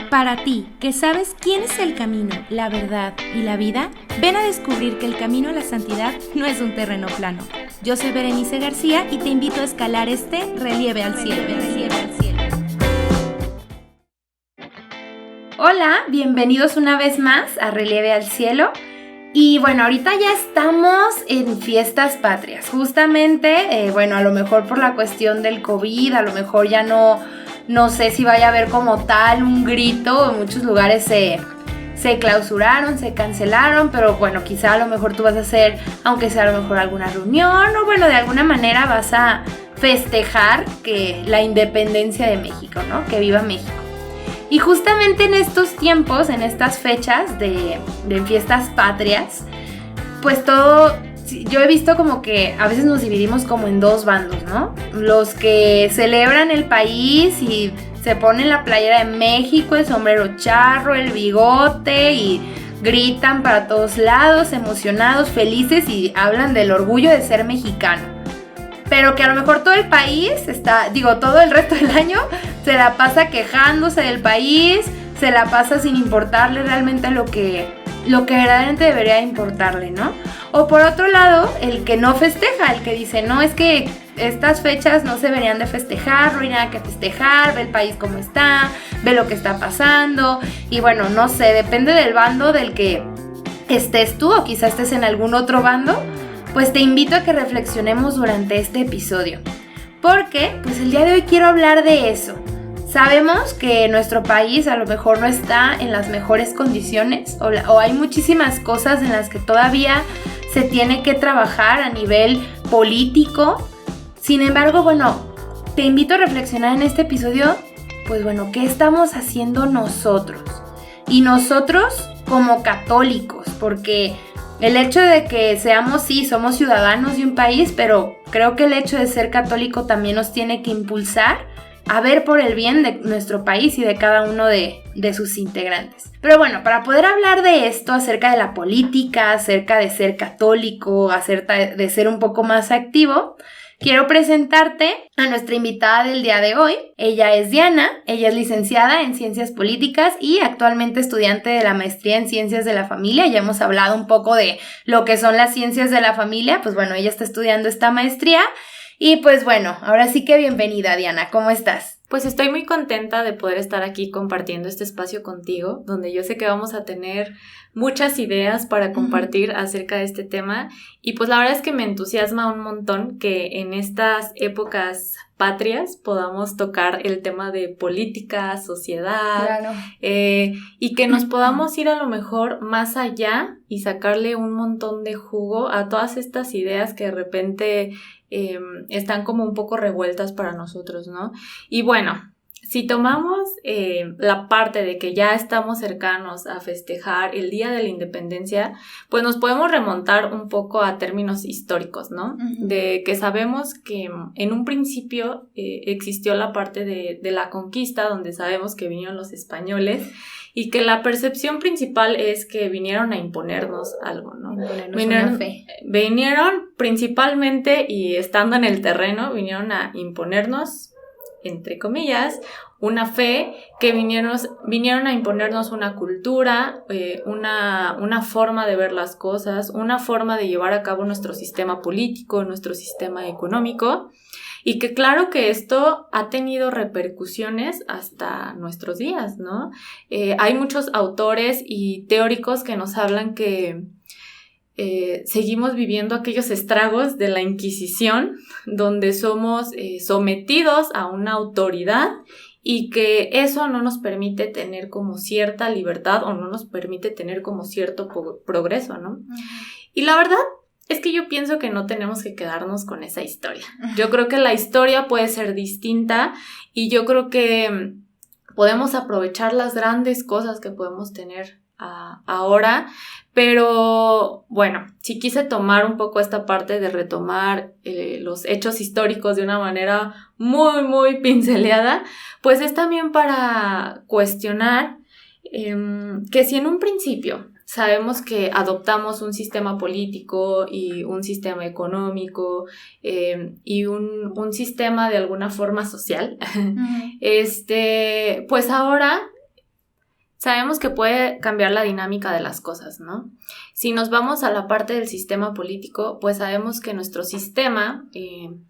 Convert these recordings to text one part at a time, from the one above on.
Para ti, que sabes quién es el camino, la verdad y la vida, ven a descubrir que el camino a la santidad no es un terreno plano. Yo soy Berenice García y te invito a escalar este relieve al cielo. Hola, bienvenidos una vez más a Relieve al Cielo. Y bueno, ahorita ya estamos en fiestas patrias. Justamente, a lo mejor por la cuestión del COVID, a lo mejor ya no sé si vaya a haber como tal un grito. En muchos lugares se clausuraron, se cancelaron, pero bueno, quizá a lo mejor tú vas a hacer, aunque sea a lo mejor alguna reunión, o bueno, de alguna manera vas a festejar que la independencia de México, ¿no? Que viva México. Y justamente en estos tiempos, en estas fechas de fiestas patrias, pues yo he visto como que a veces nos dividimos como en dos bandos, ¿no? Los que celebran el país y se ponen la playera de México, el sombrero charro, el bigote y gritan para todos lados, emocionados, felices y hablan del orgullo de ser mexicano. Pero que a lo mejor todo el país todo el resto del año se la pasa quejándose del país, se la pasa sin importarle realmente lo que verdaderamente debería importarle, ¿no? O por otro lado, el que no festeja, el que dice, no, es que estas fechas no se deberían de festejar, no hay nada que festejar, ve el país como está, ve lo que está pasando, y bueno, no sé, depende del bando del que estés tú, o quizás estés en algún otro bando. Pues te invito a que reflexionemos durante este episodio, porque pues el día de hoy quiero hablar de eso. Sabemos que nuestro país a lo mejor no está en las mejores condiciones o hay muchísimas cosas en las que todavía se tiene que trabajar a nivel político. Sin embargo, te invito a reflexionar en este episodio, ¿qué estamos haciendo nosotros? Y nosotros como católicos, porque el hecho de que somos ciudadanos de un país, pero creo que el hecho de ser católico también nos tiene que impulsar a ver por el bien de nuestro país y de cada uno de sus integrantes. Pero bueno, para poder hablar de esto, acerca de la política, acerca de ser católico, acerca de ser un poco más activo, quiero presentarte a nuestra invitada del día de hoy. Ella es Diana, ella es licenciada en Ciencias Políticas y actualmente estudiante de la maestría en Ciencias de la Familia. Ya hemos hablado un poco de lo que son las ciencias de la familia, ella está estudiando esta maestría. Y ahora sí que bienvenida, Diana, ¿cómo estás? Pues estoy muy contenta de poder estar aquí compartiendo este espacio contigo, donde yo sé que vamos a tener muchas ideas para compartir acerca de este tema, y pues la verdad es que me entusiasma un montón que en estas épocas patrias podamos tocar el tema de política, sociedad, claro. Y que nos podamos ir a lo mejor más allá y sacarle un montón de jugo a todas estas ideas que de repente están como un poco revueltas para nosotros, ¿no? Y bueno, si tomamos la parte de que ya estamos cercanos a festejar el Día de la Independencia, pues nos podemos remontar un poco a términos históricos, ¿no? Uh-huh. De que sabemos que en un principio existió la parte de la conquista, donde sabemos que vinieron los españoles y que la percepción principal es que vinieron a imponernos algo, ¿no? Una fe. Vinieron principalmente, y estando en el terreno, vinieron a imponernos, entre comillas, una fe, que vinieron a imponernos una cultura, una forma de ver las cosas, una forma de llevar a cabo nuestro sistema político, nuestro sistema económico, y que claro que esto ha tenido repercusiones hasta nuestros días, ¿no? Hay muchos autores y teóricos que nos hablan que seguimos viviendo aquellos estragos de la Inquisición, donde somos sometidos a una autoridad y que eso no nos permite tener como cierta libertad o no nos permite tener como cierto progreso, ¿no? Uh-huh. Y la verdad es que yo pienso que no tenemos que quedarnos con esa historia. Yo creo que la historia puede ser distinta y yo creo que podemos aprovechar las grandes cosas que podemos tener ahora, pero bueno, sí quise tomar un poco esta parte de retomar los hechos históricos de una manera muy, muy pinceleada, pues es también para cuestionar que si en un principio sabemos que adoptamos un sistema político y un sistema económico y un sistema de alguna forma social, pues ahora sabemos que puede cambiar la dinámica de las cosas, ¿no? Si nos vamos a la parte del sistema político, pues sabemos que nuestro sistema,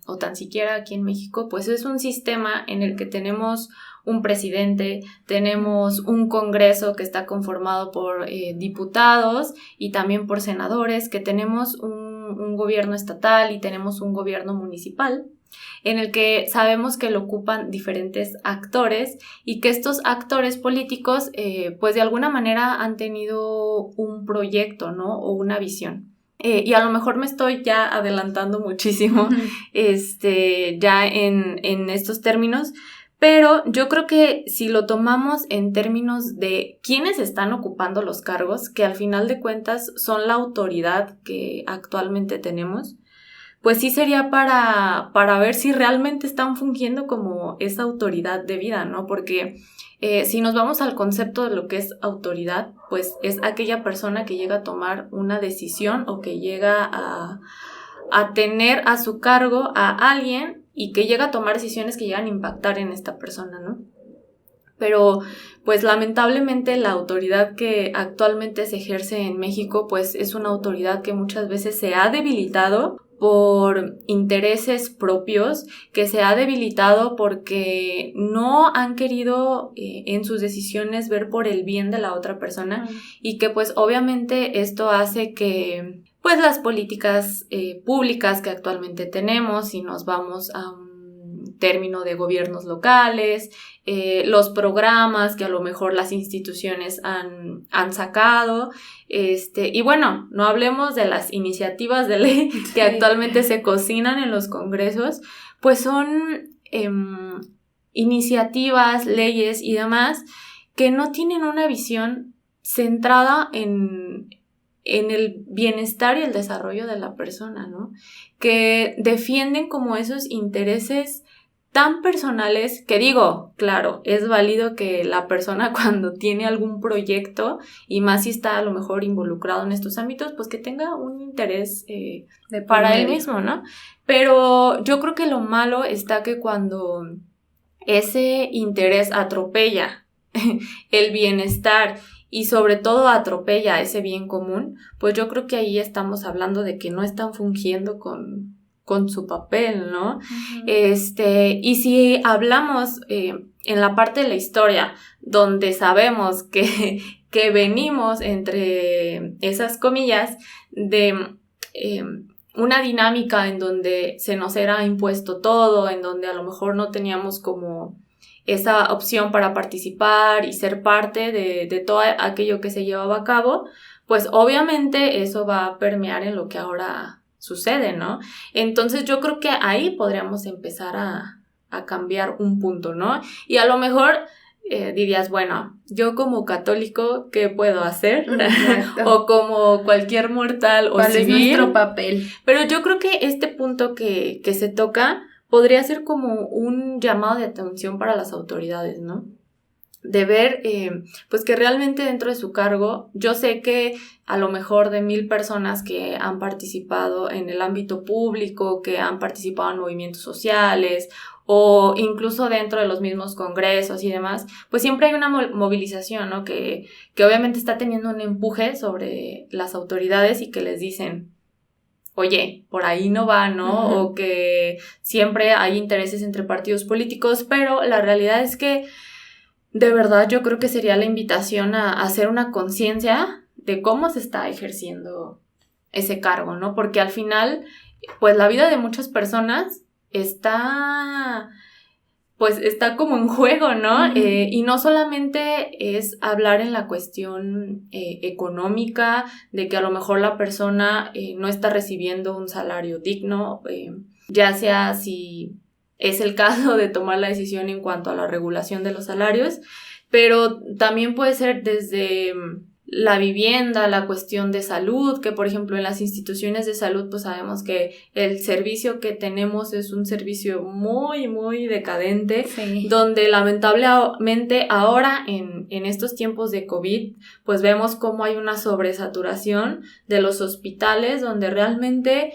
o tan siquiera aquí en México, pues es un sistema en el que tenemos un presidente, tenemos un Congreso que está conformado por diputados y también por senadores, que tenemos un gobierno estatal y tenemos un gobierno municipal, en el que sabemos que lo ocupan diferentes actores y que estos actores políticos pues de alguna manera han tenido un proyecto, ¿no? O una visión. Y a lo mejor me estoy ya adelantando muchísimo ya en estos términos, pero yo creo que si lo tomamos en términos de quiénes están ocupando los cargos, que al final de cuentas son la autoridad que actualmente tenemos, pues sí sería para ver si realmente están fungiendo como esa autoridad debida, ¿no? Porque si nos vamos al concepto de lo que es autoridad, pues es aquella persona que llega a tomar una decisión o que llega a tener a su cargo a alguien y que llega a tomar decisiones que llegan a impactar en esta persona, ¿no? Pero pues lamentablemente la autoridad que actualmente se ejerce en México pues es una autoridad que muchas veces se ha debilitado por intereses propios, que se ha debilitado porque no han querido en sus decisiones ver por el bien de la otra persona y que pues obviamente esto hace que pues las políticas públicas que actualmente tenemos, si nos vamos a un término de gobiernos locales, los programas que a lo mejor las instituciones han sacado, y bueno, no hablemos de las iniciativas de ley que actualmente se cocinan en los congresos, pues son iniciativas, leyes y demás que no tienen una visión centrada en el bienestar y el desarrollo de la persona, ¿no? Que defienden como esos intereses tan personales que digo, claro, es válido que la persona cuando tiene algún proyecto y más si está a lo mejor involucrado en estos ámbitos, pues que tenga un interés para él mismo, ¿no? Pero yo creo que lo malo está que cuando ese interés atropella el bienestar y sobre todo atropella ese bien común, pues yo creo que ahí estamos hablando de que no están fungiendo con su papel, ¿no? Uh-huh. Y si hablamos en la parte de la historia, donde sabemos que venimos entre esas comillas de una dinámica en donde se nos era impuesto todo, en donde a lo mejor no teníamos como esa opción para participar y ser parte de todo aquello que se llevaba a cabo, pues obviamente eso va a permear en lo que ahora sucede, ¿no? Entonces yo creo que ahí podríamos empezar a cambiar un punto, ¿no? Y a lo mejor dirías, bueno, yo como católico, ¿qué puedo hacer? O como cualquier mortal o ¿cuál civil. ¿Cuál es nuestro papel? Pero yo creo que este punto que se toca podría ser como un llamado de atención para las autoridades, ¿no? De ver, pues que realmente dentro de su cargo, yo sé que a lo mejor de 1,000 personas que han participado en el ámbito público, que han participado en movimientos sociales o incluso dentro de los mismos congresos y demás, pues siempre hay una movilización, ¿no? Que obviamente está teniendo un empuje sobre las autoridades y que les dicen, oye, por ahí no va, ¿no? Uh-huh. O que siempre hay intereses entre partidos políticos, pero la realidad es que de verdad yo creo que sería la invitación a hacer una conciencia de cómo se está ejerciendo ese cargo, ¿no? Porque al final, pues la vida de muchas personas está como en juego, ¿no? Uh-huh. Y no solamente es hablar en la cuestión económica, de que a lo mejor la persona no está recibiendo un salario digno, ya sea si es el caso de tomar la decisión en cuanto a la regulación de los salarios, pero también puede ser desde la vivienda, la cuestión de salud, que por ejemplo en las instituciones de salud pues sabemos que el servicio que tenemos es un servicio muy, muy decadente, sí. Donde lamentablemente ahora en estos tiempos de COVID pues vemos cómo hay una sobresaturación de los hospitales donde realmente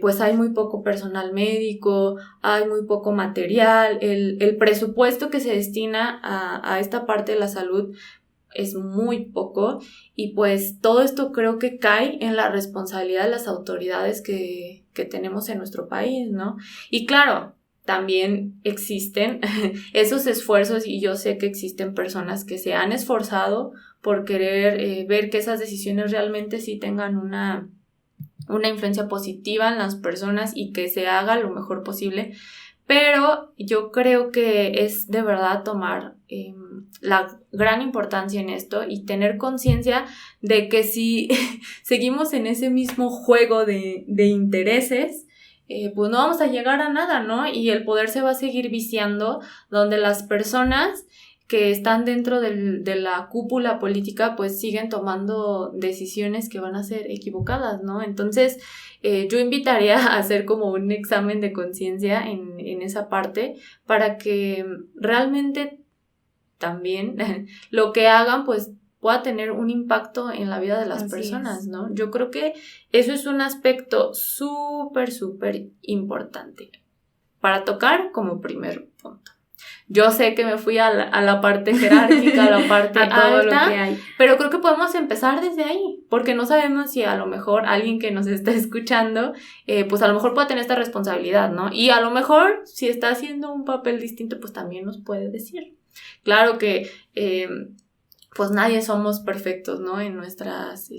pues hay muy poco personal médico, hay muy poco material, el presupuesto que se destina a esta parte de la salud es muy poco, y pues todo esto creo que cae en la responsabilidad de las autoridades que tenemos en nuestro país, ¿no? Y claro, también existen esos esfuerzos, y yo sé que existen personas que se han esforzado por querer ver que esas decisiones realmente sí tengan una influencia positiva en las personas y que se haga lo mejor posible, pero yo creo que es de verdad tomar la gran importancia en esto y tener conciencia de que si seguimos en ese mismo juego de intereses, pues no vamos a llegar a nada, ¿no? Y el poder se va a seguir viciando, donde las personas que están dentro de la cúpula política pues siguen tomando decisiones que van a ser equivocadas, ¿no? Entonces yo invitaría a hacer como un examen de conciencia en esa parte, para que realmente también lo que hagan pues pueda tener un impacto en la vida de las personas, ¿no? Yo creo que eso es un aspecto súper importante para tocar como primer punto. Yo sé que me fui a la parte jerárquica, a la parte a todo alta, lo que hay. Pero creo que podemos empezar desde ahí, porque no sabemos si a lo mejor alguien que nos está escuchando, pues a lo mejor puede tener esta responsabilidad, ¿no? Y a lo mejor si está haciendo un papel distinto, pues también nos puede decir. Claro que pues nadie somos perfectos, ¿no? En nuestras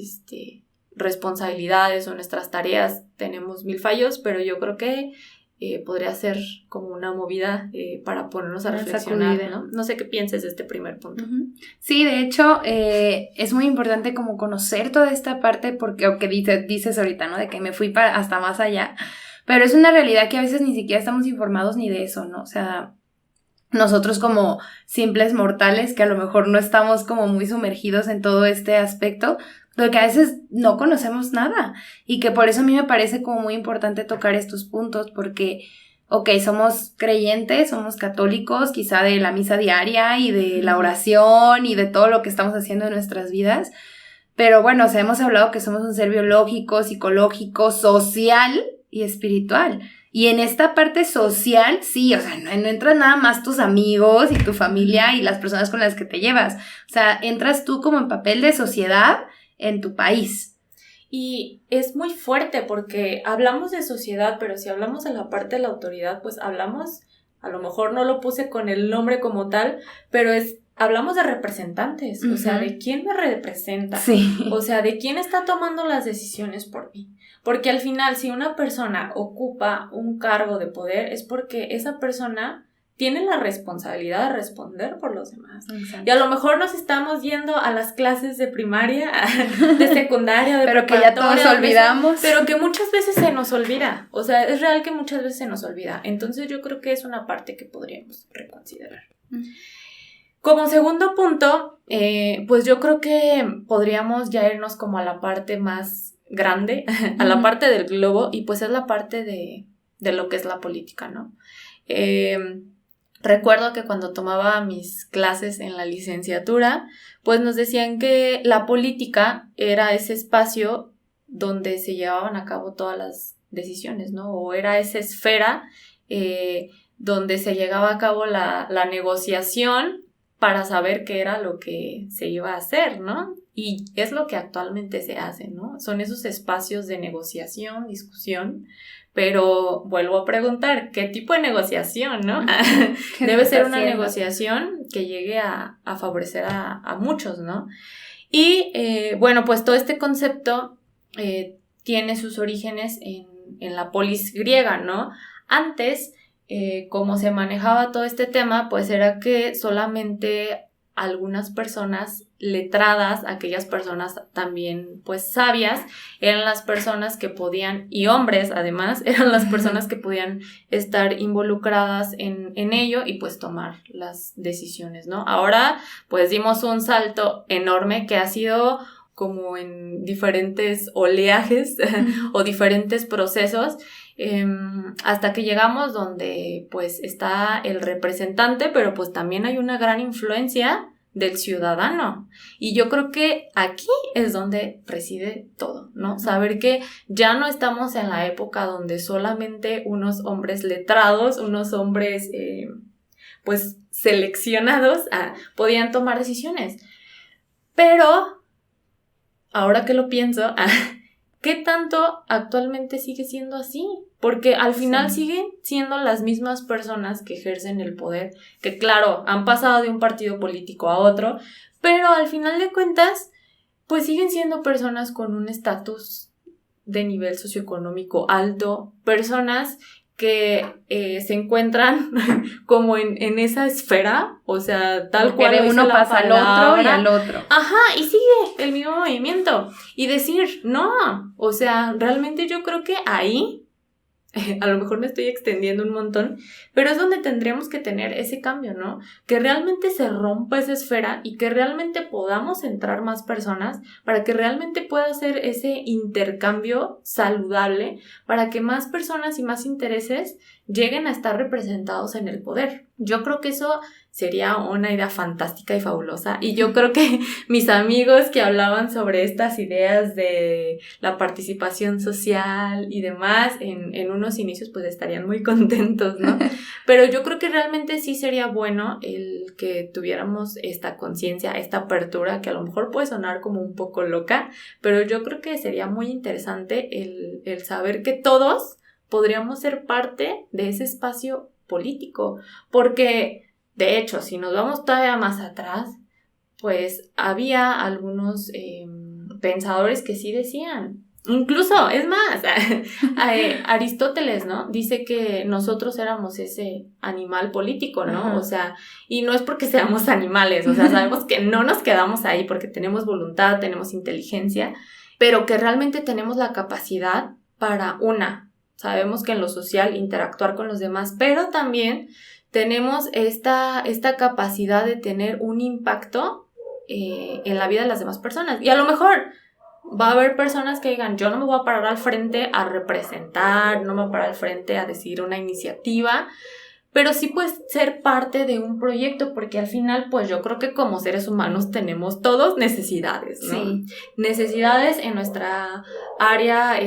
responsabilidades o nuestras tareas tenemos 1000 fallos, pero yo creo que podría ser como una movida para ponernos a reflexionar, ¿no? No sé qué pienses de este primer punto. Sí, de hecho, es muy importante como conocer toda esta parte, porque, o que dices ahorita, ¿no? De que me fui hasta más allá, pero es una realidad que a veces ni siquiera estamos informados ni de eso, ¿no? O sea, nosotros como simples mortales que a lo mejor no estamos como muy sumergidos en todo este aspecto, pero que a veces no conocemos nada, y que por eso a mí me parece como muy importante tocar estos puntos, porque, ok, somos creyentes, somos católicos, quizá de la misa diaria y de la oración y de todo lo que estamos haciendo en nuestras vidas, pero bueno, o sea, hemos hablado que somos un ser biológico, psicológico, social y espiritual. Y en esta parte social, sí, o sea, no entran nada más tus amigos y tu familia y las personas con las que te llevas. O sea, entras tú como en papel de sociedad en tu país. Y es muy fuerte porque hablamos de sociedad, pero si hablamos de la parte de la autoridad, pues hablamos, a lo mejor no lo puse con el nombre como tal, pero hablamos de representantes, o sea, de quién me representa, o sea, de quién está tomando las decisiones por mí. Porque al final, si una persona ocupa un cargo de poder, es porque esa persona tiene la responsabilidad de responder por los demás. Exacto. Y a lo mejor nos estamos yendo a las clases de primaria, de secundaria, de pero que ya todos olvidamos. Pero que muchas veces se nos olvida. O sea, es real que muchas veces se nos olvida. Entonces yo creo que es una parte que podríamos reconsiderar. Como segundo punto, pues yo creo que podríamos ya irnos como a la parte más grande, a la parte del globo, y pues es la parte de lo que es la política, ¿no? Recuerdo que cuando tomaba mis clases en la licenciatura, pues nos decían que la política era ese espacio donde se llevaban a cabo todas las decisiones, ¿no? O era esa esfera donde se llegaba a cabo la negociación para saber qué era lo que se iba a hacer, ¿no? Y es lo que actualmente se hace, ¿no? Son esos espacios de negociación, discusión, pero vuelvo a preguntar, ¿qué tipo de negociación, no? Debe ser una negociación que llegue a favorecer a muchos, ¿no? Y, bueno, pues todo este concepto tiene sus orígenes en la polis griega, ¿no? Antes, como se manejaba todo este tema, pues era que solamente algunas personas letradas, aquellas personas también pues sabias, eran las personas que podían, y hombres además, eran las personas que podían estar involucradas en ello y pues tomar las decisiones, ¿no? Ahora pues dimos un salto enorme que ha sido como en diferentes oleajes o diferentes procesos, hasta que llegamos donde pues está el representante, pero pues también hay una gran influencia del ciudadano, y yo creo que aquí es donde reside todo, ¿no? Saber que ya no estamos en la época donde solamente unos hombres letrados, unos hombres pues seleccionados podían tomar decisiones. Pero, ahora que lo pienso, ¿qué tanto actualmente sigue siendo así? Porque al final siguen siendo las mismas personas que ejercen el poder, que claro, han pasado de un partido político a otro, pero al final de cuentas, pues siguen siendo personas con un estatus de nivel socioeconómico alto, personas que se encuentran como en esa esfera, o sea, tal cual de uno pasa al otro y al otro. Ajá, y sigue el mismo movimiento. Y decir, no, o sea, realmente yo creo que ahí, a lo mejor me estoy extendiendo un montón, pero es donde tendríamos que tener ese cambio, ¿no? Que realmente se rompa esa esfera y que realmente podamos entrar más personas para que realmente pueda hacer ese intercambio saludable, para que más personas y más intereses lleguen a estar representados en el poder. Yo creo que eso sería una idea fantástica y fabulosa, y yo creo que mis amigos que hablaban sobre estas ideas de la participación social y demás en unos inicios pues estarían muy contentos, ¿no? Pero yo creo que realmente sí sería bueno el que tuviéramos esta conciencia, esta apertura, que a lo mejor puede sonar como un poco loca, pero yo creo que sería muy interesante el saber que todos podríamos ser parte de ese espacio político, porque de hecho, si nos vamos todavía más atrás, pues había algunos pensadores que sí decían, incluso, es más, Aristóteles, ¿no? Dice que nosotros éramos ese animal político, ¿no? Ajá. O sea, y no es porque seamos animales, o sea, sabemos que no nos quedamos ahí porque tenemos voluntad, tenemos inteligencia, pero que realmente tenemos la capacidad para sabemos que en lo social interactuar con los demás, pero también tenemos esta capacidad de tener un impacto en la vida de las demás personas. Y a lo mejor va a haber personas que digan, yo no me voy a parar al frente a representar, no me voy a parar al frente a decir una iniciativa, pero sí puedes ser parte de un proyecto, porque al final, pues yo creo que como seres humanos tenemos todos necesidades, ¿no? Sí. Necesidades en nuestra área,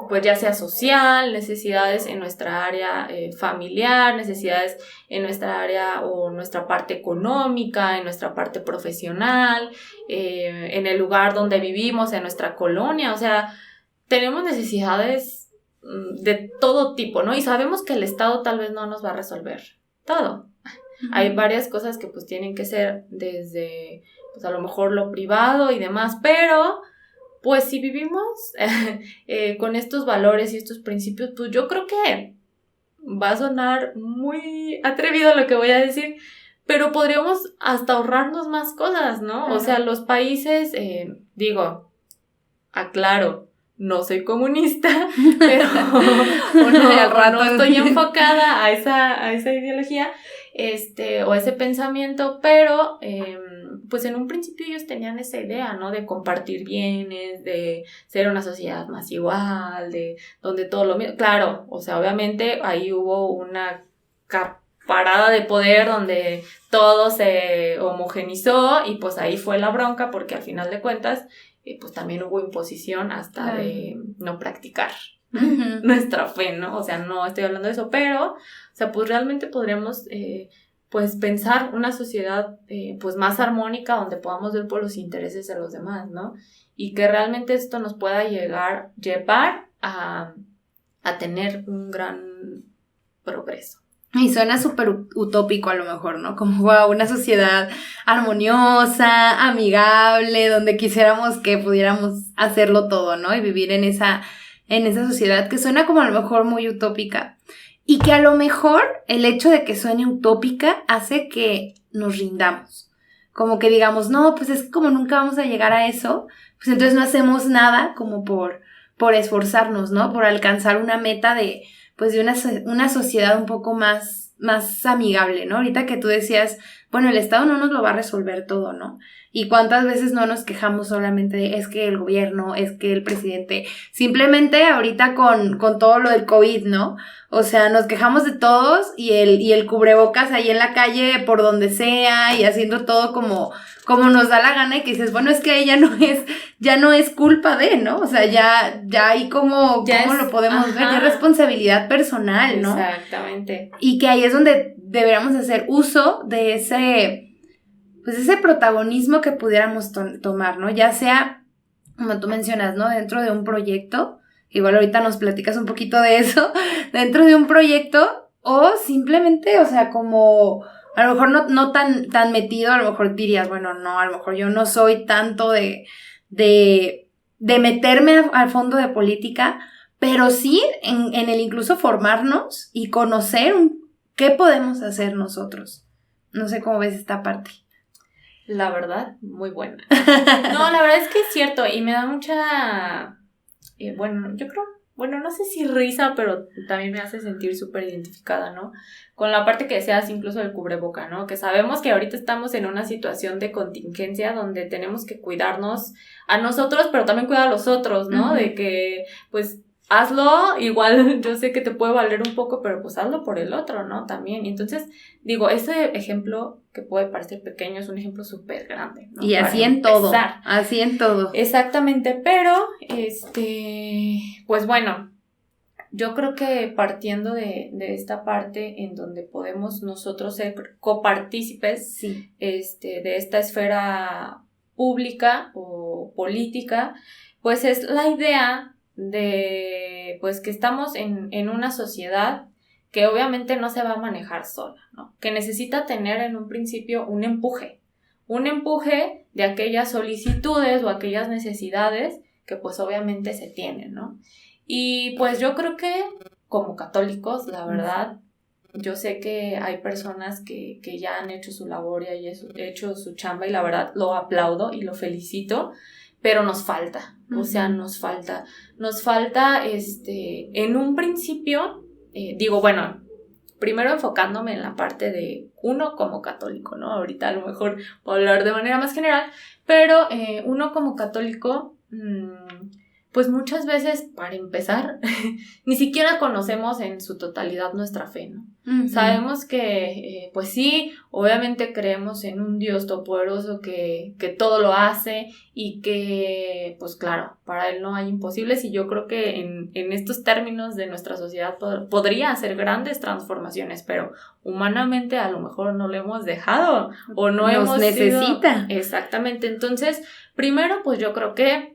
pues ya sea social, necesidades en nuestra área familiar, necesidades en nuestra área o nuestra parte económica, en nuestra parte profesional, en el lugar donde vivimos, en nuestra colonia, o sea, tenemos necesidades de todo tipo, ¿no? Y sabemos que el Estado tal vez no nos va a resolver todo. Uh-huh. Hay varias cosas que pues tienen que ser desde, pues a lo mejor lo privado y demás, pero pues si vivimos con estos valores y estos principios, pues yo creo que va a sonar muy atrevido lo que voy a decir, pero podríamos hasta ahorrarnos más cosas, ¿no? O sea, los países, aclaro, no soy comunista, pero no estoy enfocada a esa ideología, o ese pensamiento, pero pues en un principio ellos tenían esa idea, ¿no? De compartir bienes, de ser una sociedad más igual, de donde todo lo mismo. Claro, o sea, obviamente ahí hubo una parada de poder donde todo se homogenizó y pues ahí fue la bronca, porque al final de cuentas pues también hubo imposición hasta de no practicar nuestra fe, ¿no? O sea, no estoy hablando de eso, pero, o sea, pues realmente podríamos pues pensar una sociedad pues más armónica, donde podamos ver por los intereses de los demás, ¿no? Y que realmente esto nos pueda llevar a tener un gran progreso. Y suena súper utópico a lo mejor, ¿no? Como wow, una sociedad armoniosa, amigable, donde quisiéramos que pudiéramos hacerlo todo, ¿no? Y vivir en esa sociedad que suena como a lo mejor muy utópica. Y que a lo mejor el hecho de que suene utópica hace que nos rindamos. Como que digamos, no, pues es que como nunca vamos a llegar a eso, pues entonces no hacemos nada como por esforzarnos, ¿no? Por alcanzar una meta de una sociedad un poco más amigable, ¿no? Ahorita que tú decías, bueno, el Estado no nos lo va a resolver todo, ¿no? Y cuántas veces no nos quejamos solamente de, es que el gobierno, es que el presidente, simplemente ahorita con todo lo del COVID, ¿no? O sea, nos quejamos de todos y el cubrebocas ahí en la calle por donde sea y haciendo todo como nos da la gana, y que dices, bueno, es que ya no es culpa de, ¿no? O sea, ya ahí ¿cómo lo podemos ver? Ya es responsabilidad personal, ¿no? Exactamente. Y que ahí es donde deberíamos hacer uso de pues ese protagonismo que pudiéramos tomar, ¿no? Ya sea, como tú mencionas, ¿no? Dentro de un proyecto, igual ahorita nos platicas un poquito de eso, dentro de un proyecto, o simplemente, o sea, como a lo mejor no tan metido, a lo mejor dirías, bueno, no, a lo mejor yo no soy tanto de meterme al fondo de política, pero sí en el incluso formarnos y conocer qué podemos hacer nosotros. No sé cómo ves esta parte. La verdad, muy buena. No, la verdad es que es cierto y me da mucha, yo creo, no sé si risa, pero también me hace sentir súper identificada, ¿no? Con la parte que decías incluso del cubreboca, ¿no? Que sabemos que ahorita estamos en una situación de contingencia donde tenemos que cuidarnos a nosotros, pero también cuidar a los otros, ¿no? Uh-huh. De que, pues, hazlo, igual yo sé que te puede valer un poco, pero pues hazlo por el otro, ¿no? También. Y entonces, digo, ese ejemplo que puede parecer pequeño es un ejemplo súper grande, ¿no? Y así Para en todo, empezar. así en todo. Exactamente, pero, pues bueno, yo creo que partiendo de esta parte en donde podemos nosotros ser copartícipes, sí, de esta esfera pública o política, pues es la idea de, pues, que estamos en una sociedad que obviamente no se va a manejar sola, ¿no? Que necesita tener en un principio un empuje de aquellas solicitudes o aquellas necesidades que pues obviamente se tienen, ¿no? Y pues yo creo que como católicos, la verdad, yo sé que hay personas que ya han hecho su labor y han hecho su chamba y la verdad lo aplaudo y lo felicito, pero nos falta, o sea, nos falta en un principio, primero enfocándome en la parte de uno como católico, ¿no? Ahorita a lo mejor puedo hablar de manera más general, pero uno como católico, pues muchas veces, para empezar, ni siquiera conocemos en su totalidad nuestra fe, ¿no? Uh-huh. Sabemos que, pues sí, obviamente creemos en un Dios todopoderoso que todo lo hace y que, pues claro, para Él no hay imposibles y yo creo que en estos términos de nuestra sociedad podría hacer grandes transformaciones, pero humanamente a lo mejor no lo hemos dejado o no hemos necesita. Exactamente, entonces, primero, pues yo creo que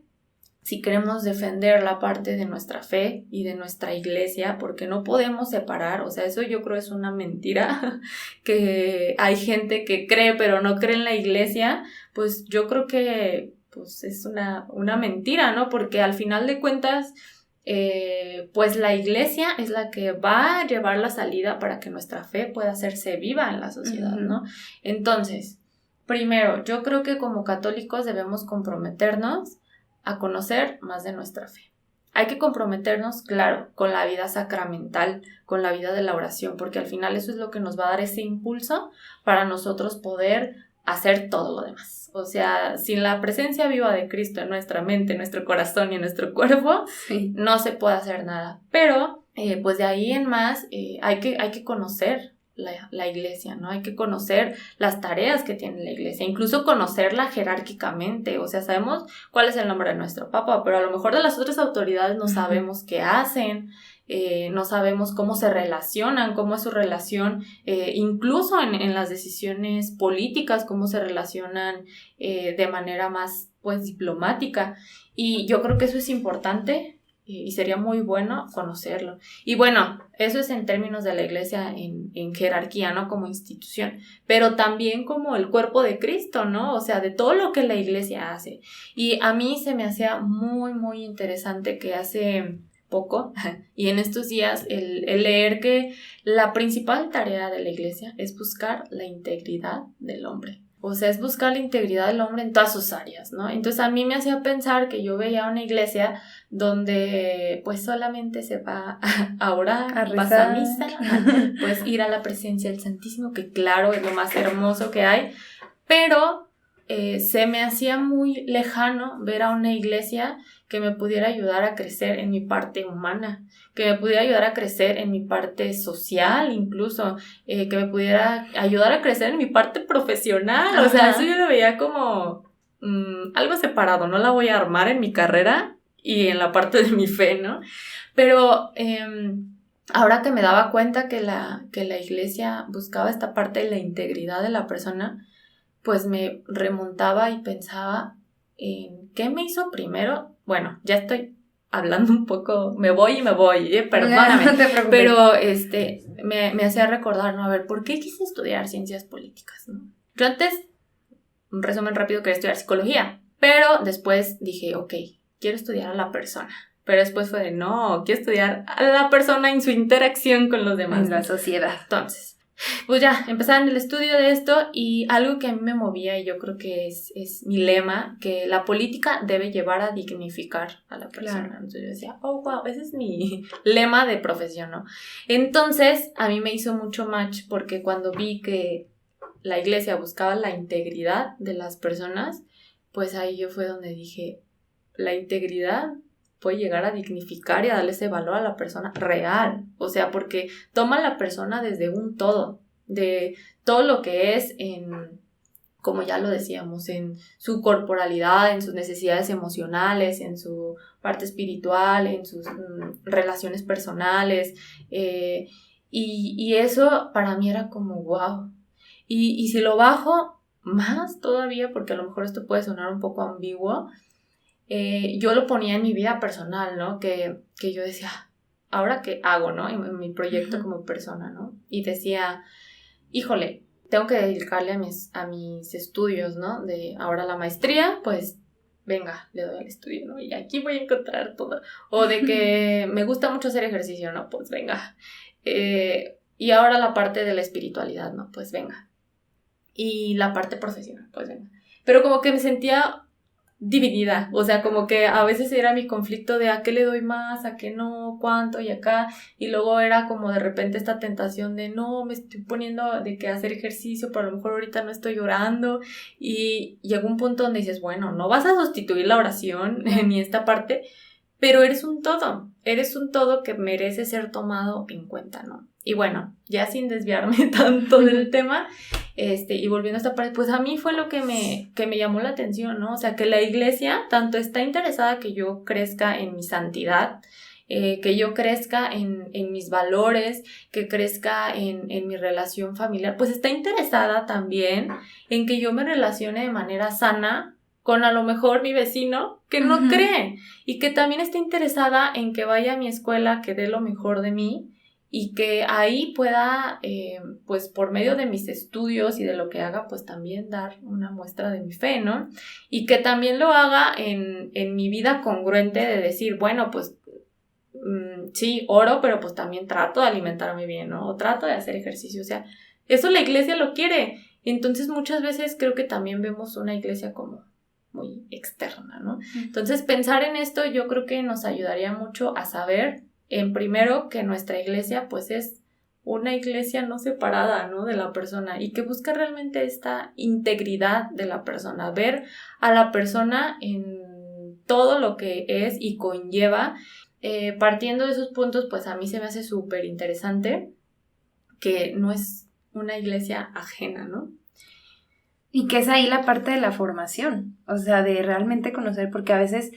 si queremos defender la parte de nuestra fe y de nuestra iglesia, porque no podemos separar, o sea, eso yo creo es una mentira, que hay gente que cree pero no cree en la iglesia, pues yo creo que pues es una mentira, ¿no? Porque al final de cuentas, pues la iglesia es la que va a llevar la salida para que nuestra fe pueda hacerse viva en la sociedad, uh-huh. ¿no? Entonces, primero, yo creo que como católicos debemos comprometernos a conocer más de nuestra fe. Hay que comprometernos, claro, con la vida sacramental, con la vida de la oración, porque al final eso es lo que nos va a dar ese impulso para nosotros poder hacer todo lo demás. O sea, sin la presencia viva de Cristo en nuestra mente, en nuestro corazón y en nuestro cuerpo, sí, no se puede hacer nada. Pero, pues de ahí en más, hay que conocer la iglesia, ¿no? Hay que conocer las tareas que tiene la iglesia, incluso conocerla jerárquicamente, o sea, sabemos cuál es el nombre de nuestro papa, pero a lo mejor de las otras autoridades no sabemos qué hacen, no sabemos cómo se relacionan, cómo es su relación, incluso en las decisiones políticas, cómo se relacionan de manera más, pues, diplomática, y yo creo que eso es importante, y sería muy bueno conocerlo. Y bueno, eso es en términos de la iglesia en jerarquía, ¿no? Como institución, pero también como el cuerpo de Cristo, ¿no? O sea, de todo lo que la iglesia hace. Y a mí se me hacía muy, muy interesante que hace poco, y en estos días, el leer que la principal tarea de la iglesia es buscar la integridad del hombre. O sea, es buscar la integridad del hombre en todas sus áreas, ¿no? Entonces a mí me hacía pensar que yo veía una iglesia donde pues solamente se va a orar, vas a misa, pues ir a la presencia del Santísimo, que claro, es lo más hermoso que hay, pero se me hacía muy lejano ver a una iglesia que me pudiera ayudar a crecer en mi parte humana, que me pudiera ayudar a crecer en mi parte social incluso, que me pudiera ayudar a crecer en mi parte profesional. Ajá. O sea, eso yo lo veía como algo separado, no la voy a armar en mi carrera y en la parte de mi fe, ¿no? Pero ahora que me daba cuenta que la iglesia buscaba esta parte de la integridad de la persona, pues me remontaba y pensaba en qué me hizo primero. Bueno, ya estoy hablando un poco, me voy, perdóname, no te preocupes. pero me hacía recordar, ¿no? A ver, ¿por qué quise estudiar ciencias políticas, no? Yo antes, un resumen rápido, quería estudiar psicología, pero después dije, ok, quiero estudiar a la persona. Pero después fue de, no, quiero estudiar a la persona en su interacción con los demás. En la sociedad. Entonces, pues ya, empezaba en el estudio de esto y algo que a mí me movía y yo creo que es mi lema, que la política debe llevar a dignificar a la persona. Claro. Entonces yo decía, oh, wow, ese es mi lema de profesión, ¿no? Entonces, a mí me hizo mucho match porque cuando vi que la iglesia buscaba la integridad de las personas, pues ahí yo fue donde dije, la integridad puede llegar a dignificar y a darle ese valor a la persona real, o sea, porque toma a la persona desde un todo, de todo lo que es como ya lo decíamos, en su corporalidad, en sus necesidades emocionales, en su parte espiritual, en sus relaciones personales, y eso para mí era como wow, y si lo bajo más todavía, porque a lo mejor esto puede sonar un poco ambiguo, yo lo ponía en mi vida personal, ¿no? Que yo decía, ¿ahora qué hago, no? En mi proyecto como persona, ¿no? Y decía, híjole, tengo que dedicarle a mis estudios, ¿no? De ahora la maestría, pues, venga, le doy al estudio, ¿no? Y aquí voy a encontrar todo. O de que me gusta mucho hacer ejercicio, ¿no? Pues, venga. Y ahora la parte de la espiritualidad, ¿no? Pues, venga. Y la parte profesional, pues, venga. Pero como que me sentía dividida, o sea, como que a veces era mi conflicto de a qué le doy más, a qué no, cuánto y acá, y luego era como de repente esta tentación de no, me estoy poniendo de que hacer ejercicio, pero a lo mejor ahorita no estoy orando, y llegó un punto donde dices, bueno, no vas a sustituir la oración ni esta parte, pero eres un todo que merece ser tomado en cuenta, ¿no? Y bueno, ya sin desviarme tanto del tema, y volviendo a esta parte, pues a mí fue lo que me llamó la atención, ¿no? O sea, que la iglesia tanto está interesada que yo crezca en mi santidad, que yo crezca en mis valores, que crezca en mi relación familiar, pues está interesada también en que yo me relacione de manera sana con a lo mejor mi vecino que no cree y que también está interesada en que vaya a mi escuela, que dé lo mejor de mí y que ahí pueda, pues por medio de mis estudios y de lo que haga, pues también dar una muestra de mi fe, ¿no? Y que también lo haga en mi vida congruente de decir, bueno, pues sí, oro, pero pues también trato de alimentarme bien, ¿no? O trato de hacer ejercicio, o sea, eso la iglesia lo quiere. Entonces muchas veces creo que también vemos una iglesia como muy externa, ¿no? Entonces pensar en esto yo creo que nos ayudaría mucho a saber, en primero, que nuestra iglesia pues es una iglesia no separada, ¿no? De la persona y que busca realmente esta integridad de la persona, ver a la persona en todo lo que es y conlleva. Partiendo de esos puntos, pues a mí se me hace súper interesante que no es una iglesia ajena, ¿no? Y que es ahí la parte de la formación, o sea, de realmente conocer, porque a veces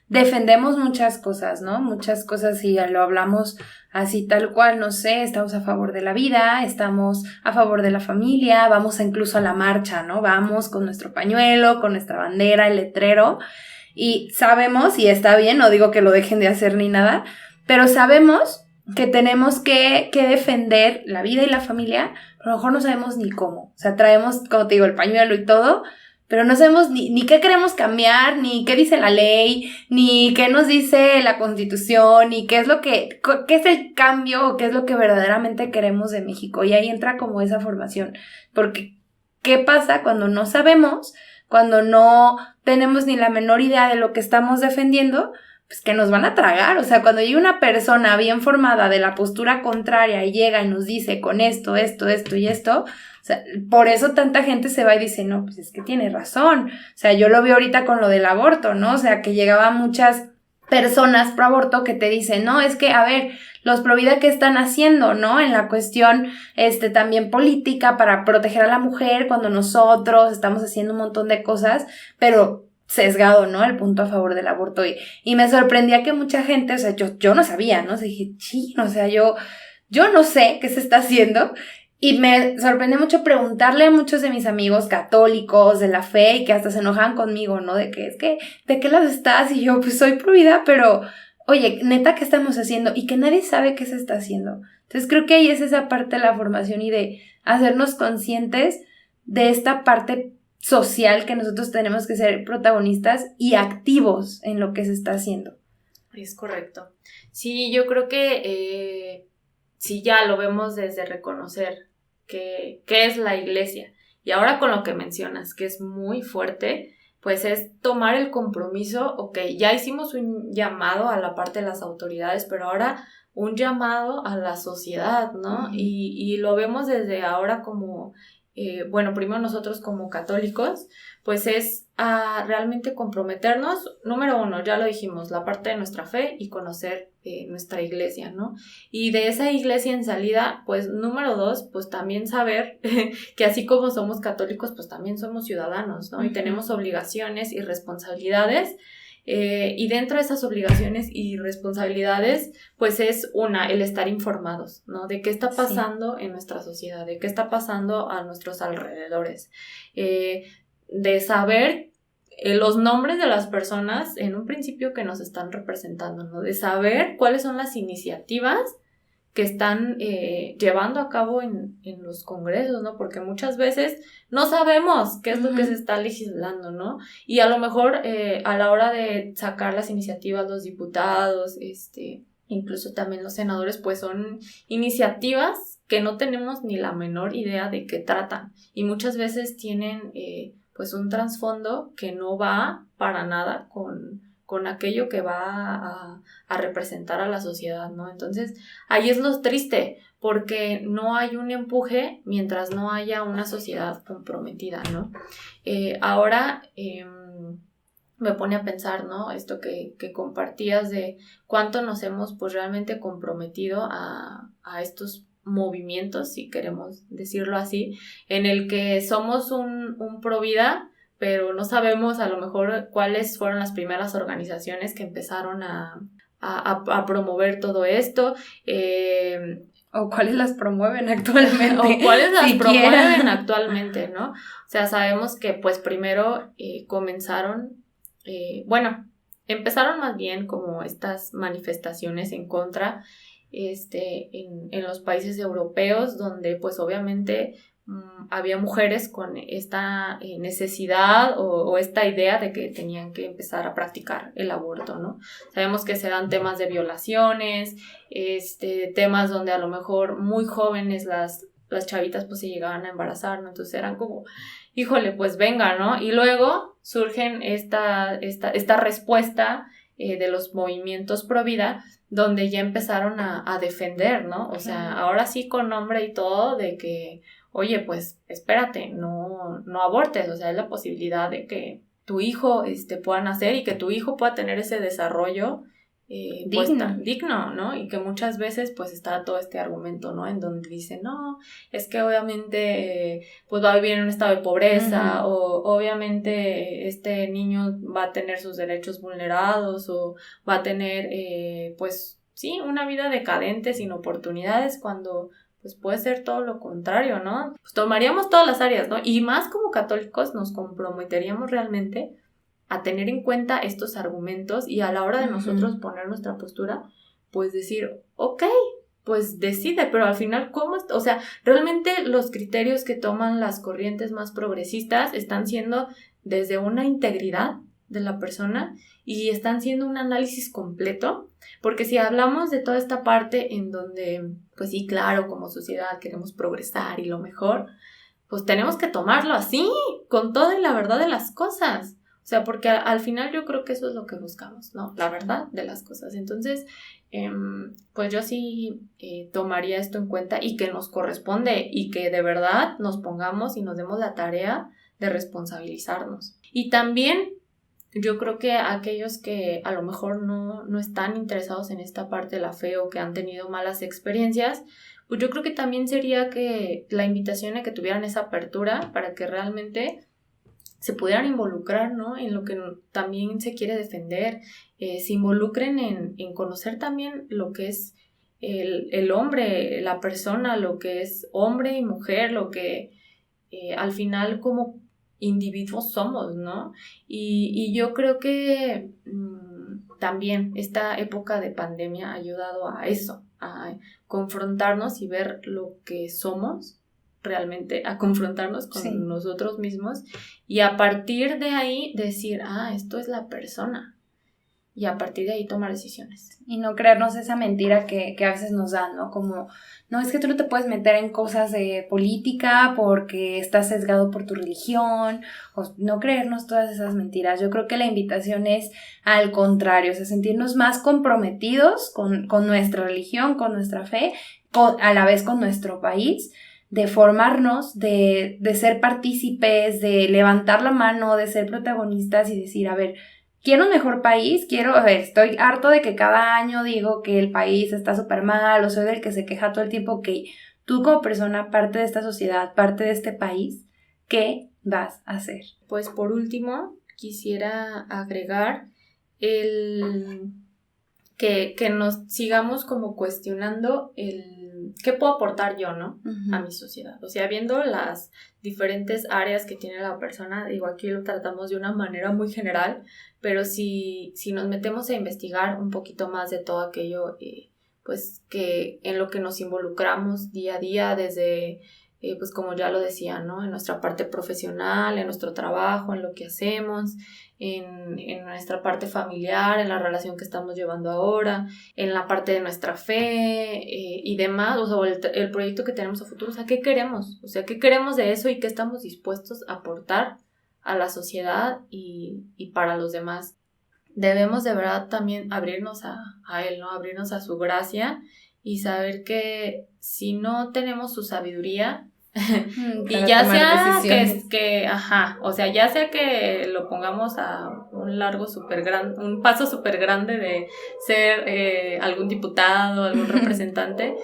defendemos muchas cosas, ¿no? Muchas cosas y ya lo hablamos así tal cual, no sé, estamos a favor de la vida, estamos a favor de la familia, vamos incluso a la marcha, ¿no? Vamos con nuestro pañuelo, con nuestra bandera, el letrero, y sabemos, y está bien, no digo que lo dejen de hacer ni nada, pero sabemos que tenemos que defender la vida y la familia, pero a lo mejor no sabemos ni cómo. O sea, traemos, como te digo, el pañuelo y todo, pero no sabemos ni qué queremos cambiar, ni qué dice la ley, ni qué nos dice la Constitución, ni qué es qué es el cambio o qué es lo que verdaderamente queremos de México. Y ahí entra como esa formación. Porque, ¿qué pasa cuando no sabemos, cuando no tenemos ni la menor idea de lo que estamos defendiendo? Pues que nos van a tragar, o sea, cuando llega una persona bien formada de la postura contraria y llega y nos dice con esto y esto, o sea, por eso tanta gente se va y dice, no, pues es que tiene razón, o sea, yo lo veo ahorita con lo del aborto, ¿no? O sea, que llegaban muchas personas pro aborto que te dicen, no, es que, a ver, los pro vida, ¿qué están haciendo, no? En la cuestión, también política para proteger a la mujer cuando nosotros estamos haciendo un montón de cosas, pero sesgado, ¿no? El punto a favor del aborto y me sorprendía que mucha gente, o sea, yo no sabía, ¿no? O sea, dije, o sea, yo no sé qué se está haciendo Y me sorprende mucho preguntarle a muchos de mis amigos católicos de la fe y que hasta se enojan conmigo, ¿no? De que es que, ¿de qué lado estás? Y yo, pues soy pro vida, pero, oye, neta, ¿qué estamos haciendo? Y que nadie sabe qué se está haciendo. Entonces creo que ahí es esa parte de la formación y de hacernos conscientes de esta parte social que nosotros tenemos que ser protagonistas y activos en lo que se está haciendo. Es correcto. Sí, yo creo que si ya lo vemos desde reconocer qué es la iglesia, y ahora con lo que mencionas, que es muy fuerte, pues es tomar el compromiso, ok, ya hicimos un llamado a la parte de las autoridades, pero ahora un llamado a la sociedad, ¿no? Uh-huh. Y lo vemos desde ahora como, bueno, primero nosotros como católicos, pues es a realmente comprometernos, número uno, ya lo dijimos, la parte de nuestra fe y conocer nuestra iglesia, ¿no? Y de esa iglesia en salida, pues número dos, pues también saber que así como somos católicos, pues también somos ciudadanos, ¿no? Y tenemos obligaciones y responsabilidades. Y dentro de esas obligaciones y responsabilidades, pues es el estar informados, ¿no? De qué está pasando en nuestra sociedad, de qué está pasando a nuestros alrededores, de saber los nombres de las personas en un principio que nos están representando, ¿no? De saber cuáles son las iniciativas que están llevando a cabo en los congresos, ¿no? Porque muchas veces no sabemos qué es lo que se está legislando, ¿no? Y a lo mejor a la hora de sacar las iniciativas, los diputados, incluso también los senadores, pues son iniciativas que no tenemos ni la menor idea de qué tratan. Y muchas veces tienen pues un trasfondo que no va para nada con aquello que va a representar a la sociedad, ¿no? Entonces, ahí es lo triste, porque no hay un empuje mientras no haya una sociedad comprometida, ¿no? Ahora me pone a pensar, ¿no? Esto que compartías de cuánto nos hemos pues realmente comprometido a estos movimientos, si queremos decirlo así, en el que somos un pro vida, pero no sabemos a lo mejor cuáles fueron las primeras organizaciones que empezaron a promover todo esto. O cuáles las promueven actualmente. O cuáles las promueven actualmente, ¿no? O sea, sabemos que pues primero empezaron más bien como estas manifestaciones en contra en los países europeos, donde pues obviamente había mujeres con esta necesidad o esta idea de que tenían que empezar a practicar el aborto, ¿no? Sabemos que se dan temas de violaciones, temas donde a lo mejor muy jóvenes las chavitas pues se llegaban a embarazar, ¿no? Entonces eran como, híjole, pues venga, ¿no? Y luego surgen esta respuesta de los movimientos pro vida, donde ya empezaron a defender, ¿no? O sea, ahora sí con nombre y todo de que, oye, pues espérate, no abortes, o sea, es la posibilidad de que tu hijo pueda nacer y que tu hijo pueda tener ese desarrollo digno, ¿no? Y que muchas veces pues está todo este argumento, ¿no? En donde dicen, no, es que obviamente pues va a vivir en un estado de pobreza, o obviamente este niño va a tener sus derechos vulnerados, o va a tener pues sí, una vida decadente sin oportunidades, cuando pues puede ser todo lo contrario, ¿no? Pues tomaríamos todas las áreas, ¿no? Y más como católicos nos comprometeríamos realmente a tener en cuenta estos argumentos y a la hora de nosotros poner nuestra postura, pues decir, ok, pues decide, pero al final, ¿cómo? O sea, realmente los criterios que toman las corrientes más progresistas están siendo desde una integridad de la persona y están siendo un análisis completo, porque si hablamos de toda esta parte en donde, pues sí, claro, como sociedad queremos progresar y lo mejor, pues tenemos que tomarlo así, con toda la verdad de las cosas. O sea, porque al final yo creo que eso es lo que buscamos, ¿no? La verdad de las cosas. Entonces, pues yo sí tomaría esto en cuenta y que nos corresponde y que de verdad nos pongamos y nos demos la tarea de responsabilizarnos. Y también yo creo que aquellos que a lo mejor no están interesados en esta parte de la fe o que han tenido malas experiencias, pues yo creo que también sería que la invitación a que tuvieran esa apertura para que realmente se pudieran involucrar, ¿no? En lo que también se quiere defender, se involucren en conocer también lo que es el hombre, la persona, lo que es hombre y mujer, lo que al final como individuos somos, ¿no? Y yo creo que también esta época de pandemia ha ayudado a eso, a confrontarnos y ver lo que somos realmente, a confrontarnos con nosotros mismos y a partir de ahí decir, esto es la persona. Y a partir de ahí tomar decisiones. Y no creernos esa mentira que a veces nos dan, ¿no? Como, no, es que tú no te puedes meter en cosas de política porque estás sesgado por tu religión, o no creernos todas esas mentiras. Yo creo que la invitación es al contrario, o sea, sentirnos más comprometidos con nuestra religión, con nuestra fe, a la vez con nuestro país, de formarnos, de ser partícipes, de levantar la mano, de ser protagonistas y decir, a ver, quiero un mejor país, estoy harto de que cada año digo que el país está súper mal, o soy del que se queja todo el tiempo, que tú como persona, parte de esta sociedad, parte de este país, ¿qué vas a hacer? Pues por último, quisiera agregar que nos sigamos como cuestionando qué puedo aportar yo, ¿no? A mi sociedad. O sea, viendo las diferentes áreas que tiene la persona, digo, aquí lo tratamos de una manera muy general, pero si nos metemos a investigar un poquito más de todo aquello, pues que en lo que nos involucramos día a día, desde, pues como ya lo decía, ¿no? En nuestra parte profesional, en nuestro trabajo, en lo que hacemos, en nuestra parte familiar, en la relación que estamos llevando ahora, en la parte de nuestra fe y demás, o sea, el proyecto que tenemos a futuro, o sea, ¿qué queremos? O sea, ¿qué queremos de eso y qué estamos dispuestos a aportar a la sociedad y para los demás? Debemos de verdad también abrirnos a Él, ¿no? Abrirnos a su gracia y saber que si no tenemos su sabiduría, y ya sea o sea, ya sea que lo pongamos a un paso súper grande de ser algún diputado, algún representante,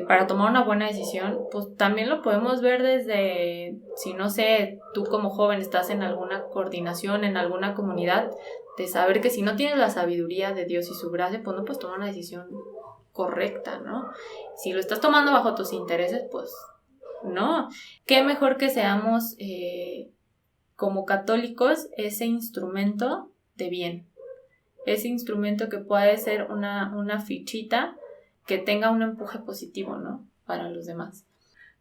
para tomar una buena decisión, pues también lo podemos ver desde, si no sé, tú como joven estás en alguna coordinación, en alguna comunidad, de saber que si no tienes la sabiduría de Dios y su gracia, pues no puedes tomar una decisión correcta, ¿no? Si lo estás tomando bajo tus intereses, pues no. Qué mejor que seamos como católicos ese instrumento de bien, ese instrumento que puede ser una fichita que tenga un empuje positivo, ¿no? Para los demás.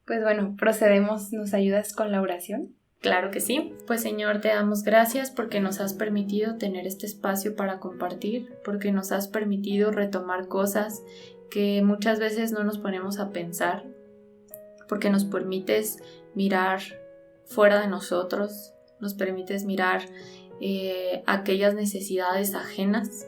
Pues bueno, procedemos, ¿nos ayudas con la oración? Claro que sí. Pues Señor, te damos gracias porque nos has permitido tener este espacio para compartir, porque nos has permitido retomar cosas que muchas veces no nos ponemos a pensar, porque nos permites mirar fuera de nosotros, nos permites mirar aquellas necesidades ajenas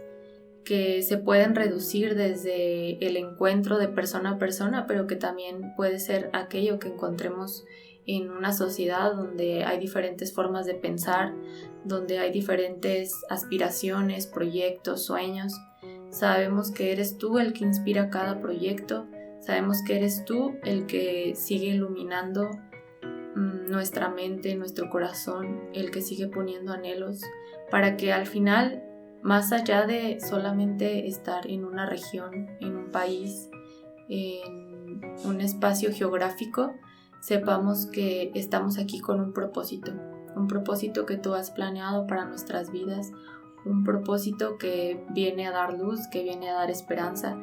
que se pueden reducir desde el encuentro de persona a persona, pero que también puede ser aquello que encontremos en una sociedad donde hay diferentes formas de pensar, donde hay diferentes aspiraciones, proyectos, sueños. Sabemos que eres tú el que inspira cada proyecto, sabemos que eres tú el que sigue iluminando nuestra mente, nuestro corazón, el que sigue poniendo anhelos para que al final, más allá de solamente estar en una región, en un país, en un espacio geográfico, sepamos que estamos aquí con un propósito que tú has planeado para nuestras vidas, un propósito que viene a dar luz, que viene a dar esperanza,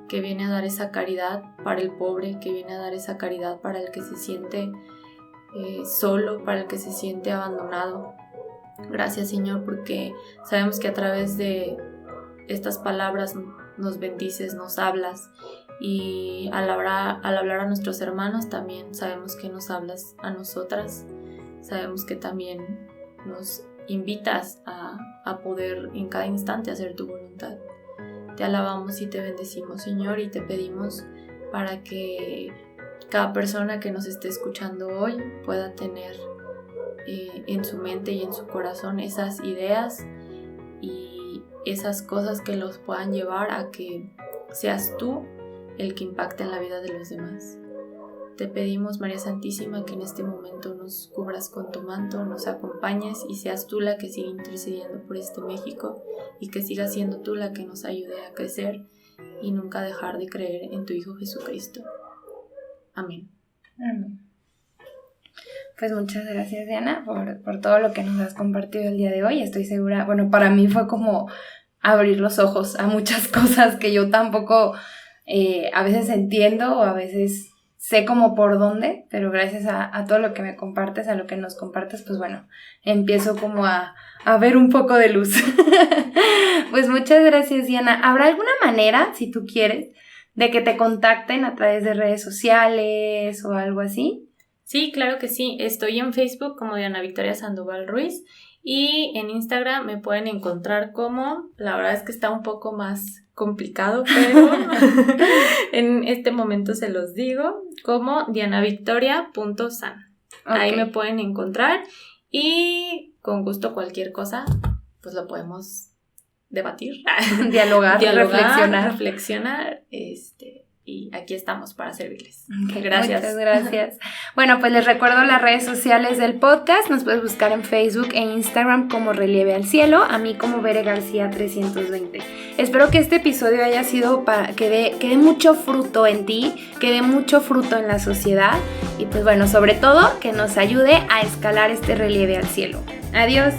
que viene a dar esa caridad para el pobre, que viene a dar esa caridad para el que se siente solo, para el que se siente abandonado. Gracias, Señor, porque sabemos que a través de estas palabras nos bendices, nos hablas, y al hablar a nuestros hermanos también sabemos que nos hablas a nosotras, sabemos que también nos invitas a poder en cada instante hacer tu voluntad. Te alabamos y te bendecimos, Señor, y te pedimos para que cada persona que nos esté escuchando hoy pueda tener en su mente y en su corazón esas ideas y esas cosas que los puedan llevar a que seas tú el que impacte en la vida de los demás. Te pedimos, María Santísima, que en este momento nos cubras con tu manto, nos acompañes y seas tú la que siga intercediendo por este México y que siga siendo tú la que nos ayude a crecer y nunca dejar de creer en tu Hijo Jesucristo. Amén. Amén. Pues muchas gracias, Diana, por todo lo que nos has compartido el día de hoy. Estoy segura, bueno, para mí fue como abrir los ojos a muchas cosas que yo tampoco a veces entiendo o a veces sé como por dónde, pero gracias a todo lo que me compartes, a lo que nos compartes, pues bueno, empiezo como a ver un poco de luz. Pues muchas gracias, Diana. ¿Habrá alguna manera, si tú quieres, de que te contacten a través de redes sociales o algo así? Sí, claro que sí. Estoy en Facebook como Diana Victoria Sandoval Ruiz y en Instagram me pueden encontrar como, la verdad es que está un poco más complicado, pero en este momento se los digo, como dianavictoria.san. Okay. Ahí me pueden encontrar y con gusto cualquier cosa, pues lo podemos debatir, dialogar, reflexionar, y aquí estamos para servirles. Okay, gracias. Muchas gracias. Bueno, pues les recuerdo las redes sociales del podcast. Nos puedes buscar en Facebook e Instagram como Relieve al Cielo, a mí como Bere García 320. Espero que este episodio haya sido para que dé mucho fruto en ti, que dé mucho fruto en la sociedad y pues bueno, sobre todo que nos ayude a escalar este relieve al cielo. Adiós.